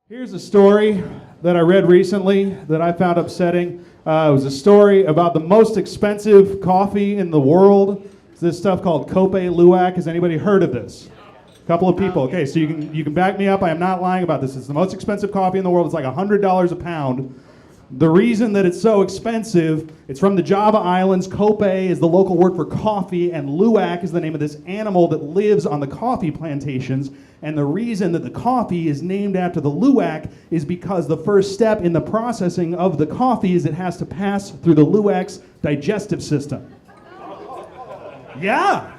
Here's a story that I read recently that I found upsetting. It was a story about the most expensive coffee in the world. It's this stuff called Cope Luwak. Has anybody heard of this? A couple of people. Okay, so you can back me up. I am not lying about this. It's the most expensive coffee in the world. It's like $100 a pound. The reason that it's so expensive, it's from the Java Islands. Cope is the local word for coffee, and Luwak is the name of this animal that lives on the coffee plantations. And the reason that the coffee is named after the Luwak is because the first step in the processing of the coffee is it has to pass through the Luwak's digestive system. Yeah.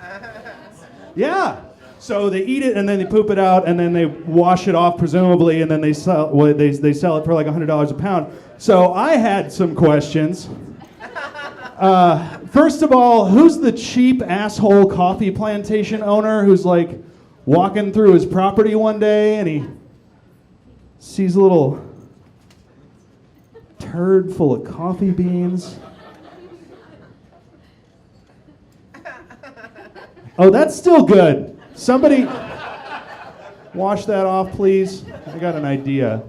Yeah. So they eat it and then they poop it out and then they wash it off presumably and then they sell they sell it for like $100 a pound. So I had some questions. First of all, who's the cheap asshole coffee plantation owner who's like walking through his property one day and he sees a little turd full of coffee beans? Oh, that's still good. Somebody wash that off, please. I got an idea.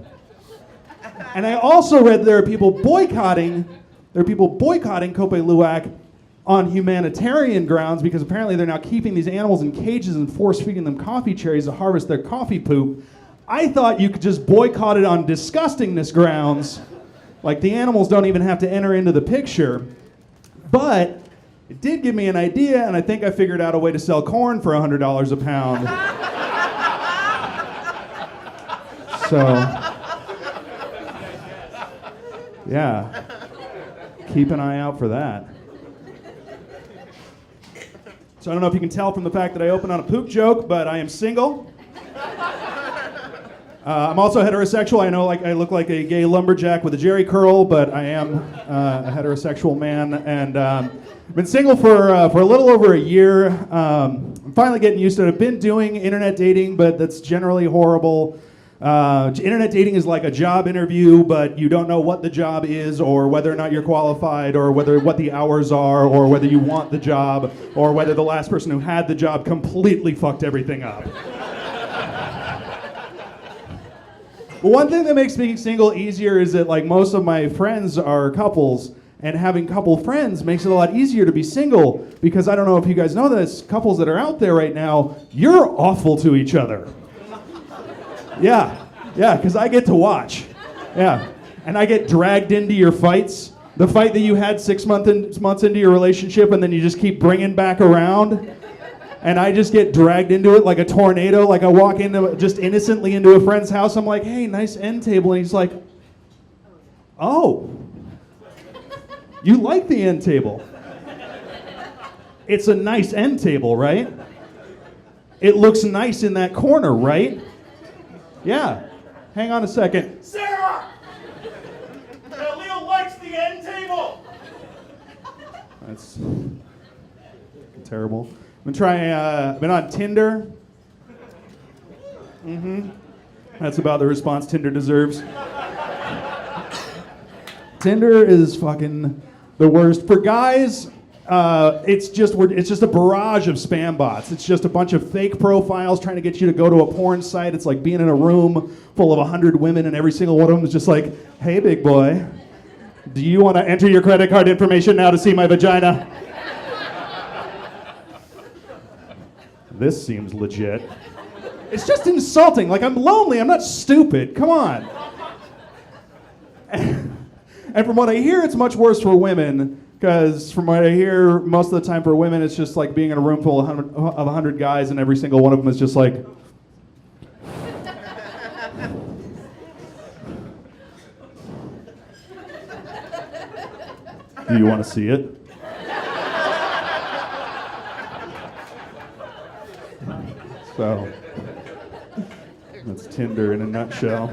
And I also read there are people boycotting Cope Luwak on humanitarian grounds because apparently they're now keeping these animals in cages and force feeding them coffee cherries to harvest their coffee poop. I thought you could just boycott it on disgustingness grounds. Like the animals don't even have to enter into the picture. But it did give me an idea, and I think I figured out a way to sell corn for $100 a pound. So, yeah, keep an eye out for that. So I don't know if you can tell from the fact that I opened on a poop joke, but I am single. I'm also heterosexual. I know I look like a gay lumberjack with a jerry curl, but I am a heterosexual man, and I've been single for a little over a year. I'm finally getting used to it. I've been doing internet dating, but that's generally horrible. Internet dating is like a job interview, but you don't know what the job is, or whether or not you're qualified, or what the hours are, or whether you want the job, or whether the last person who had the job completely fucked everything up. But one thing that makes being single easier is that like most of my friends are couples, and having couple friends makes it a lot easier to be single, because I don't know if you guys know this, couples that are out there right now, you're awful to each other. Yeah, because I get to watch. Yeah, and I get dragged into your fights. The fight that you had 6 months into your relationship and then you just keep bringing back around. And I just get dragged into it like a tornado. Like I walk into just innocently into a friend's house. I'm like, hey, nice end table. And he's like, oh, you like the end table. It's a nice end table, right? It looks nice in that corner, right? Yeah. Hang on a second. Sarah! Leo likes the end table! That's terrible. I've been on Tinder. That's about the response Tinder deserves. Tinder is fucking the worst. For guys, it's just a barrage of spam bots. It's just a bunch of fake profiles trying to get you to go to a porn site. It's like being in a room full of 100 women and every single one of them is just like, hey, big boy, do you want to enter your credit card information now to see my vagina? This seems legit. It's just insulting. Like, I'm lonely. I'm not stupid. Come on. And from what I hear, it's much worse for women. Because from what I hear, most of the time for women, it's just like being in a room full of 100 guys, and every single one of them is just like, do you want to see it? So, that's Tinder in a nutshell.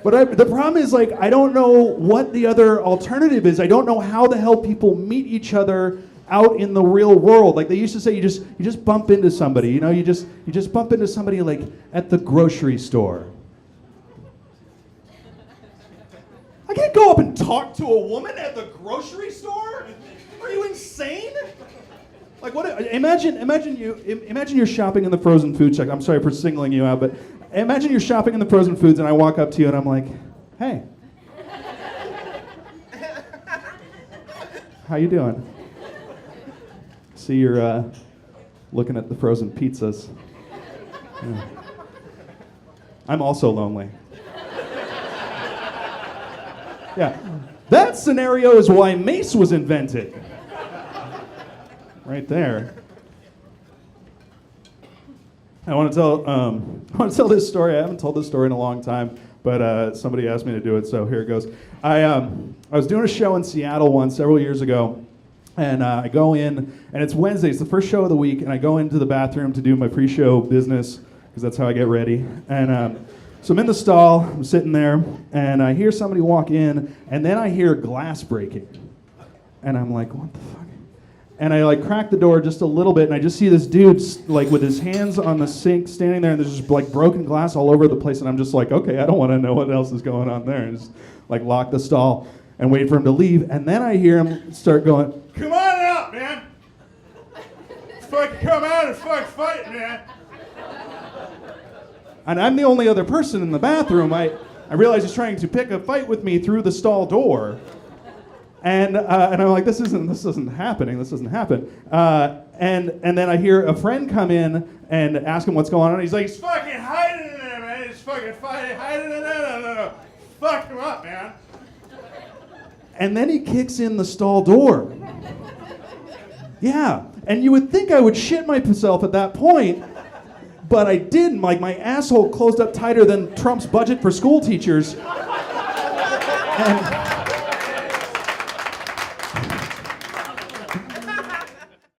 But the problem is, like, I don't know what the other alternative is. I don't know how the hell people meet each other out in the real world. Like they used to say, you just bump into somebody. You know, you just bump into somebody like at the grocery store. I can't go up and talk to a woman at the grocery store. Are you insane? Like what? Imagine you're shopping in the frozen food section. I'm sorry for singling you out, but Imagine you're shopping in the frozen foods and I walk up to you and I'm like, hey. How you doing? See you're looking at the frozen pizzas. Yeah. I'm also lonely. Yeah. That scenario is why Mace was invented. Right there. I want to tell this story. I haven't told this story in a long time, but somebody asked me to do it, so here it goes. I was doing a show in Seattle once several years ago, and I go in, and it's Wednesday. It's the first show of the week, and I go into the bathroom to do my pre-show business because that's how I get ready. And so I'm in the stall. I'm sitting there, and I hear somebody walk in, and then I hear glass breaking, and I'm like, what the fuck? And I like crack the door just a little bit, and I just see this dude like with his hands on the sink standing there, and there's just like broken glass all over the place, and I'm just like, okay, I don't want to know what else is going on there, and just like lock the stall and wait for him to leave. And then I hear him start going, Come on out, man. Fucking come out and fucking fight, man. and I'm the only other person in the bathroom. I realize he's trying to pick a fight with me through the stall door. And I'm like, this isn't happening. This doesn't happen. And then I hear a friend come in and ask him what's going on. And he's like, He's fucking hiding in there, man. He's fucking hiding in there. No. Fuck him up, man. and then he kicks in the stall door. Yeah, and you would think I would shit myself at that point, but I didn't. Like my asshole closed up tighter than Trump's budget for school teachers. And